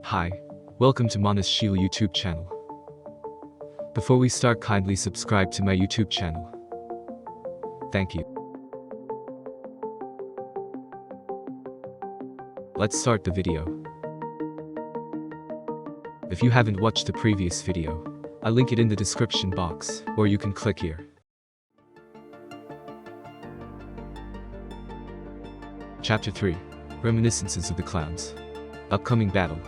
Hi, welcome to Manas Shield YouTube channel. Before we start, kindly subscribe to my YouTube channel. Thank you. Let's start the video. If you haven't watched the previous video, I'll link it in the description box, or you can click here. Chapter 3. Reminiscences of the Clowns. Upcoming battle.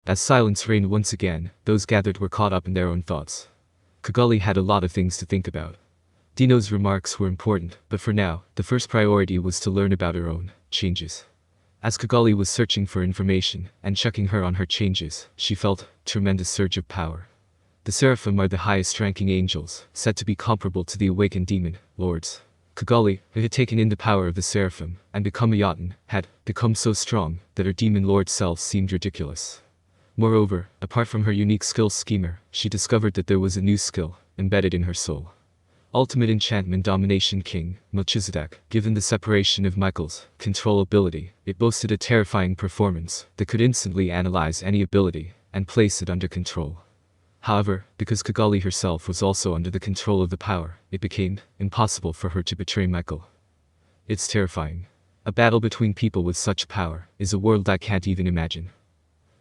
As silence reigned once again, those gathered were caught up in their own thoughts. Kagali had a lot of things to think about. Dino's remarks were important, but for now, the first priority was to learn about her own changes. As Kagali was searching for information and checking her on her changes, she felt a tremendous surge of power. The Seraphim are the highest-ranking angels, said to be comparable to the awakened demon lords. Kagali, who had taken in the power of the Seraphim and become a Jotun, had become so strong that her demon lord self seemed ridiculous. Moreover, apart from her unique skill schemer, she discovered that there was a new skill embedded in her soul. Ultimate Enchantment Domination King, Melchizedek, given the separation of Michael's control ability, it boasted a terrifying performance that could instantly analyze any ability and place it under control. However, because Kagali herself was also under the control of the power, it became impossible for her to betray Michael. It's terrifying. A battle between people with such power is a world I can't even imagine.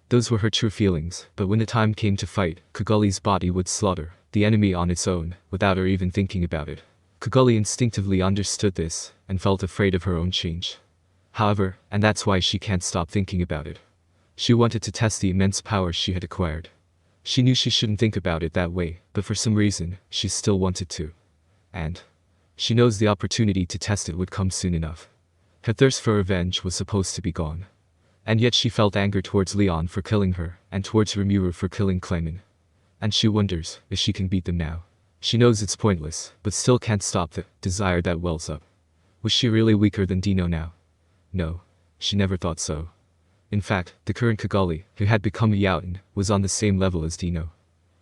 Those were her true feelings, but when the time came to fight, Kagali's body would slaughter the enemy on its own, without her even thinking about it. Kagali instinctively understood this, and felt afraid of her own change. However, and that's why she can't stop thinking about it. She wanted to test the immense power she had acquired. She knew she shouldn't think about it that way, but for some reason, she still wanted to. And she knows the opportunity to test it would come soon enough. Her thirst for revenge was supposed to be gone. And yet she felt anger towards Leon for killing her, and towards Remura for killing Clayman. And she wonders if she can beat them now. She knows it's pointless, but still can't stop the desire that wells up. Was she really weaker than Dino now? No, she never thought so. In fact, the current Kagali, who had become a Jotun, was on the same level as Dino.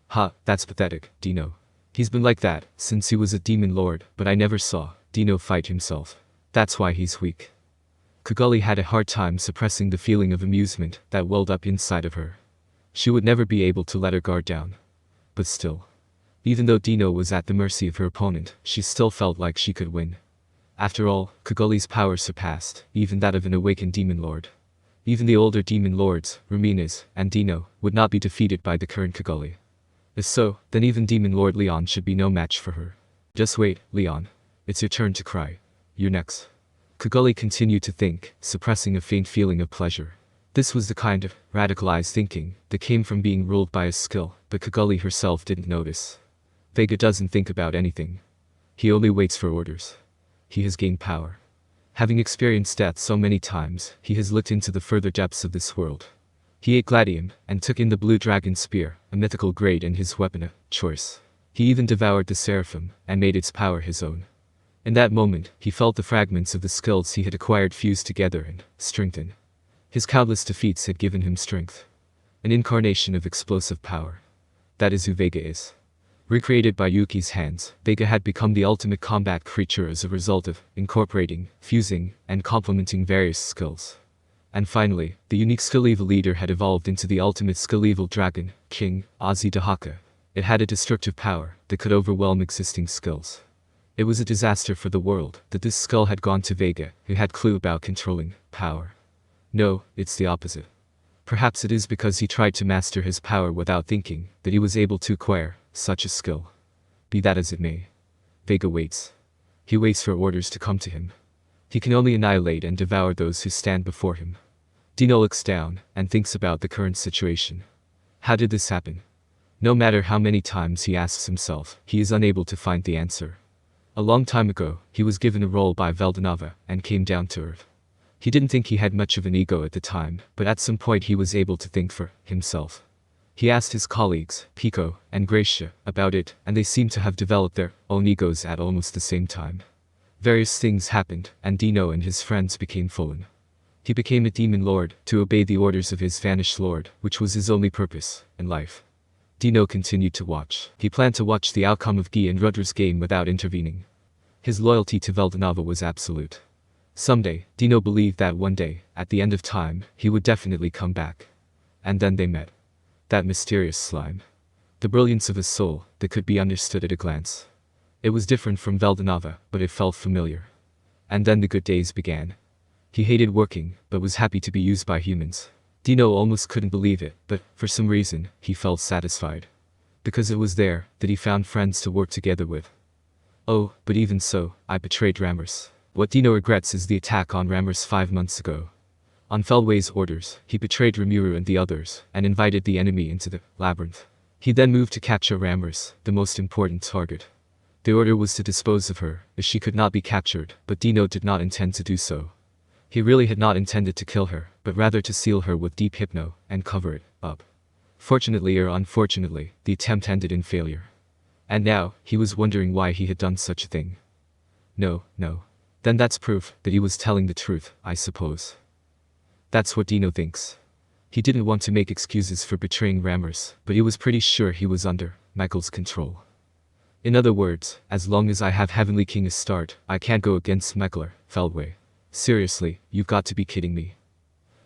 Ha, that's pathetic, Dino. He's been like that since he was a demon lord, but I never saw Dino fight himself. That's why he's weak. Kagali had a hard time suppressing the feeling of amusement that welled up inside of her. She would never be able to let her guard down. But still, even though Dino was at the mercy of her opponent, she still felt like she could win. After all, Kagali's power surpassed even that of an awakened demon lord. Even the older demon lords, Reminiscences, and Dino, would not be defeated by the current Kagali. If so, then even demon lord Leon should be no match for her. Just wait, Leon. It's your turn to cry. You're next. Kagali continued to think, suppressing a faint feeling of pleasure. This was the kind of radicalized thinking that came from being ruled by a skill, but Kagali herself didn't notice. Vega doesn't think about anything. He only waits for orders. He has gained power. Having experienced death so many times, he has looked into the further depths of this world. He ate gladium, and took in the blue dragon spear, a mythical grade and his weapon of choice. He even devoured the Seraphim, and made its power his own. In that moment, he felt the fragments of the skills he had acquired fuse together and strengthen. His countless defeats had given him strength. An incarnation of explosive power. That is who Vega is. Recreated by Yuki's hands, Vega had become the ultimate combat creature as a result of incorporating, fusing, and complementing various skills. And finally, the unique skill evil leader had evolved into the ultimate skill evil dragon, King Azidahaka. It had a destructive power that could overwhelm existing skills. It was a disaster for the world that this skill had gone to Vega, who had clue about controlling power. No, it's the opposite. Perhaps it is because he tried to master his power without thinking that he was able to acquire such a skill. Be that as it may. Vega waits. He waits for orders to come to him. He can only annihilate and devour those who stand before him. Dino looks down and thinks about the current situation. How did this happen? No matter how many times he asks himself, he is unable to find the answer. A long time ago, he was given a role by Valdanava and came down to earth. He didn't think he had much of an ego at the time, but at some point he was able to think for himself. He asked his colleagues, Pico and Gracia, about it, and they seemed to have developed their own egos at almost the same time. Various things happened, and Dino and his friends became fallen. He became a demon lord to obey the orders of his vanished lord, which was his only purpose in life. Dino continued to watch. He planned to watch the outcome of Guy and Rudder's game without intervening. His loyalty to Veldanava was absolute. Someday, Dino believed that one day, at the end of time, he would definitely come back. And then they met. That mysterious slime. The brilliance of his soul, that could be understood at a glance. It was different from Veldanava, but it felt familiar. And then the good days began. He hated working, but was happy to be used by humans. Dino almost couldn't believe it, but, for some reason, he felt satisfied. Because it was there, that he found friends to work together with. Oh, but even so, I betrayed Ramers. What Dino regrets is the attack on Ramers 5 months ago. On Feldway's orders, he betrayed Rimuru and the others, and invited the enemy into the labyrinth. He then moved to capture Ramers, the most important target. The order was to dispose of her, as she could not be captured, but Dino did not intend to do so. He really had not intended to kill her, but rather to seal her with deep hypno, and cover it up. Fortunately or unfortunately, the attempt ended in failure. And now, he was wondering why he had done such a thing. No. Then that's proof that he was telling the truth, I suppose. That's what Dino thinks. He didn't want to make excuses for betraying Ramers, but he was pretty sure he was under Michael's control. In other words, as long as I have Heavenly King Astarte, I can't go against Michael Feldway. Seriously, you've got to be kidding me.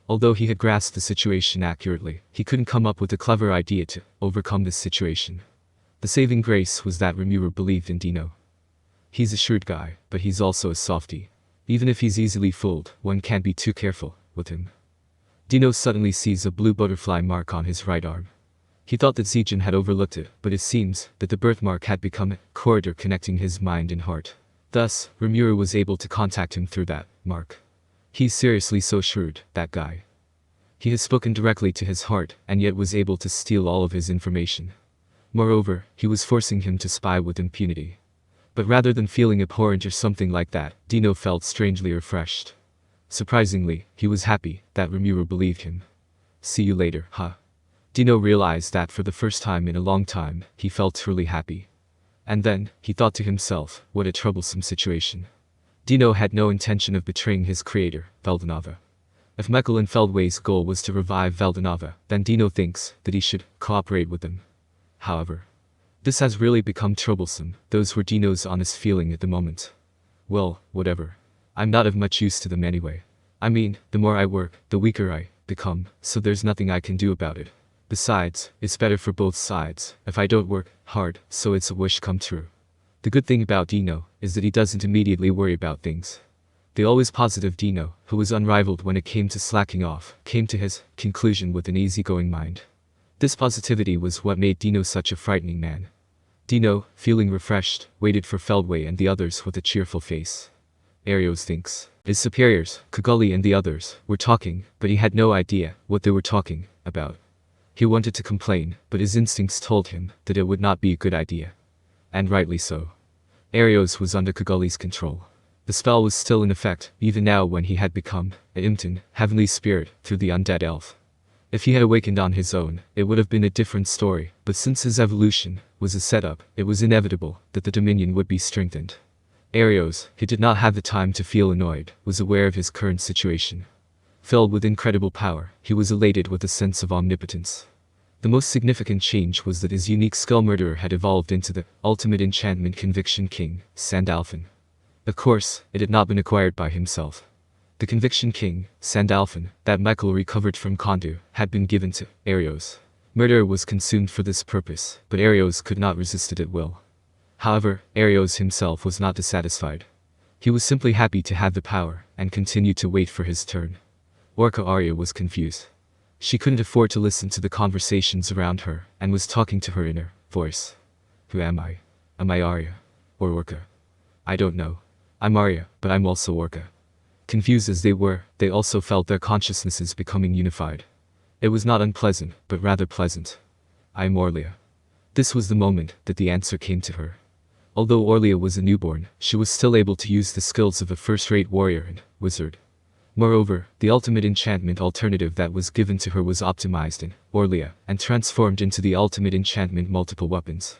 Although he had grasped the situation accurately, he couldn't come up with a clever idea to overcome this situation. The saving grace was that Rimuru believed in Dino. He's a shrewd guy, but he's also a softie. Even if he's easily fooled, one can't be too careful with him. Dino suddenly sees a blue butterfly mark on his right arm. He thought that Zijin had overlooked it, but it seems that the birthmark had become a corridor connecting his mind and heart. Thus, Rimuru was able to contact him through that mark. He's seriously so shrewd, that guy. He has spoken directly to his heart, and yet was able to steal all of his information. Moreover, he was forcing him to spy with impunity. But rather than feeling abhorrent or something like that, Dino felt strangely refreshed. Surprisingly, he was happy that Rimuru believed him. See you later, huh? Dino realized that for the first time in a long time, he felt truly happy. And then, he thought to himself, what a troublesome situation. Dino had no intention of betraying his creator, Veldanava. If Michael and Feldway's goal was to revive Veldanava, then Dino thinks that he should cooperate with them. However, this has really become troublesome. Those were Dino's honest feeling at the moment. Well, whatever. I'm not of much use to them anyway. I mean, the more I work, the weaker I become, so there's nothing I can do about it. Besides, it's better for both sides if I don't work hard, so it's a wish come true. The good thing about Dino is that he doesn't immediately worry about things. The always positive Dino, who was unrivaled when it came to slacking off, came to his conclusion with an easygoing mind. This positivity was what made Dino such a frightening man. Dino, feeling refreshed, waited for Feldway and the others with a cheerful face. Arios thinks. His superiors, Kagali and the others, were talking, but he had no idea what they were talking about. He wanted to complain, but his instincts told him that it would not be a good idea. And rightly so. Arios was under Kagali's control. The spell was still in effect, even now when he had become an Imton, heavenly spirit, through the undead elf. If he had awakened on his own, it would have been a different story, but since his evolution was a setup, it was inevitable that the Dominion would be strengthened. Arios, who did not have the time to feel annoyed, was aware of his current situation. Filled with incredible power, he was elated with a sense of omnipotence. The most significant change was that his unique skull murderer had evolved into the ultimate enchantment Conviction King, Sandalphon. Of course, it had not been acquired by himself. The Conviction King, Sandalphon, that Michael recovered from Kondu, had been given to Arios. Murder was consumed for this purpose, but Arios could not resist it at will. However, Arios himself was not dissatisfied. He was simply happy to have the power, and continued to wait for his turn. Orca Arya was confused. She couldn't afford to listen to the conversations around her, and was talking to her inner voice. Who am I? Am I Arya? Or Orca? I don't know. I'm Arya, but I'm also Orca. Confused as they were, they also felt their consciousnesses becoming unified. It was not unpleasant, but rather pleasant. I'm Orlea. This was the moment that the answer came to her. Although Orlea was a newborn, she was still able to use the skills of a first-rate warrior and wizard. Moreover, the ultimate enchantment alternative that was given to her was optimized in Orlea, and transformed into the ultimate enchantment multiple weapons.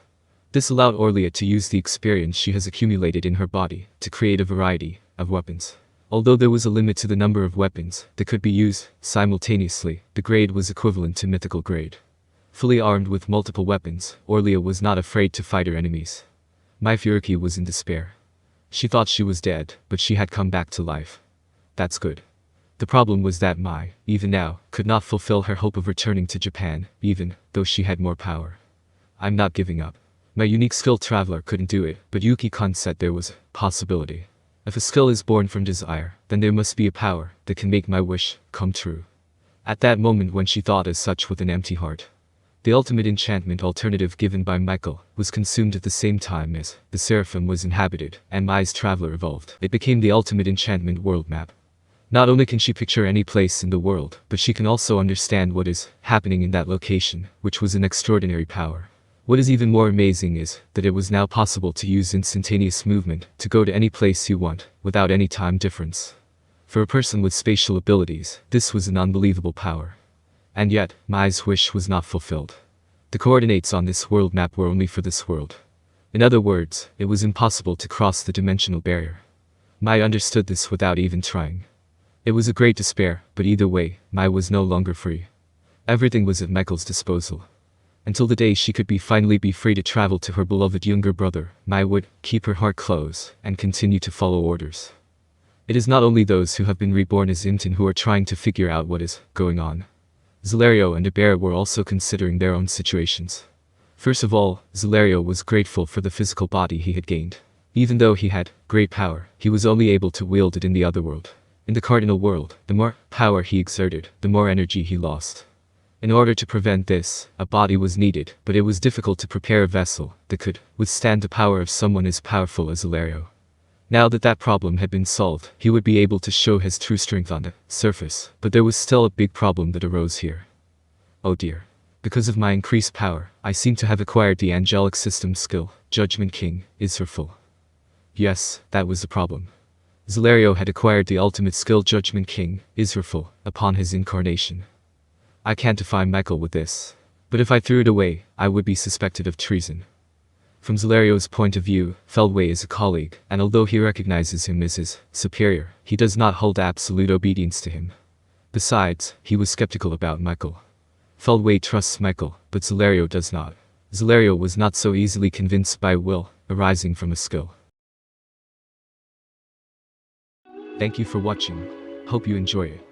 This allowed Orlea to use the experience she has accumulated in her body, to create a variety of weapons. Although there was a limit to the number of weapons that could be used simultaneously, the grade was equivalent to mythical grade. Fully armed with multiple weapons, Orlea was not afraid to fight her enemies. Myfuruki was in despair. She thought she was dead, but she had come back to life. That's good. The problem was that Mai, even now, could not fulfill her hope of returning to Japan, even though she had more power. I'm not giving up. My unique skilled traveler couldn't do it, but Yuki-kun said there was a possibility. If a skill is born from desire, then there must be a power that can make my wish come true. At that moment when she thought as such with an empty heart, the ultimate enchantment alternative given by Michael was consumed at the same time as the Seraphim was inhabited and Mai's traveler evolved. It became the ultimate enchantment world map. Not only can she picture any place in the world, but she can also understand what is happening in that location, which was an extraordinary power. What is even more amazing is that it was now possible to use instantaneous movement to go to any place you want, without any time difference. For a person with spatial abilities, this was an unbelievable power. And yet, Mai's wish was not fulfilled. The coordinates on this world map were only for this world. In other words, it was impossible to cross the dimensional barrier. Mai understood this without even trying. It was a great despair, but either way, Mai was no longer free. Everything was at Michael's disposal. Until the day she could finally be free to travel to her beloved younger brother, Mai would keep her heart closed and continue to follow orders. It is not only those who have been reborn as Imton who are trying to figure out what is going on. Zelerio and Ibarra were also considering their own situations. First of all, Zelerio was grateful for the physical body he had gained. Even though he had great power, he was only able to wield it in the other world. In the cardinal world, the more power he exerted, the more energy he lost. In order to prevent this, a body was needed, but it was difficult to prepare a vessel that could withstand the power of someone as powerful as Zelerio. Now that that problem had been solved, he would be able to show his true strength on the surface, but there was still a big problem that arose here. Oh dear. Because of my increased power, I seem to have acquired the angelic system skill, Judgment King, Israful. Yes, that was the problem. Zelerio had acquired the ultimate skill Judgment King, Israful, upon his incarnation. I can't defy Michael with this. But if I threw it away, I would be suspected of treason. From Zelerio's point of view, Feldway is a colleague, and although he recognizes him as his superior, he does not hold absolute obedience to him. Besides, he was skeptical about Michael. Feldway trusts Michael, but Zelerio does not. Zelerio was not so easily convinced by will, arising from a skill. Thank you for watching. Hope you enjoy it.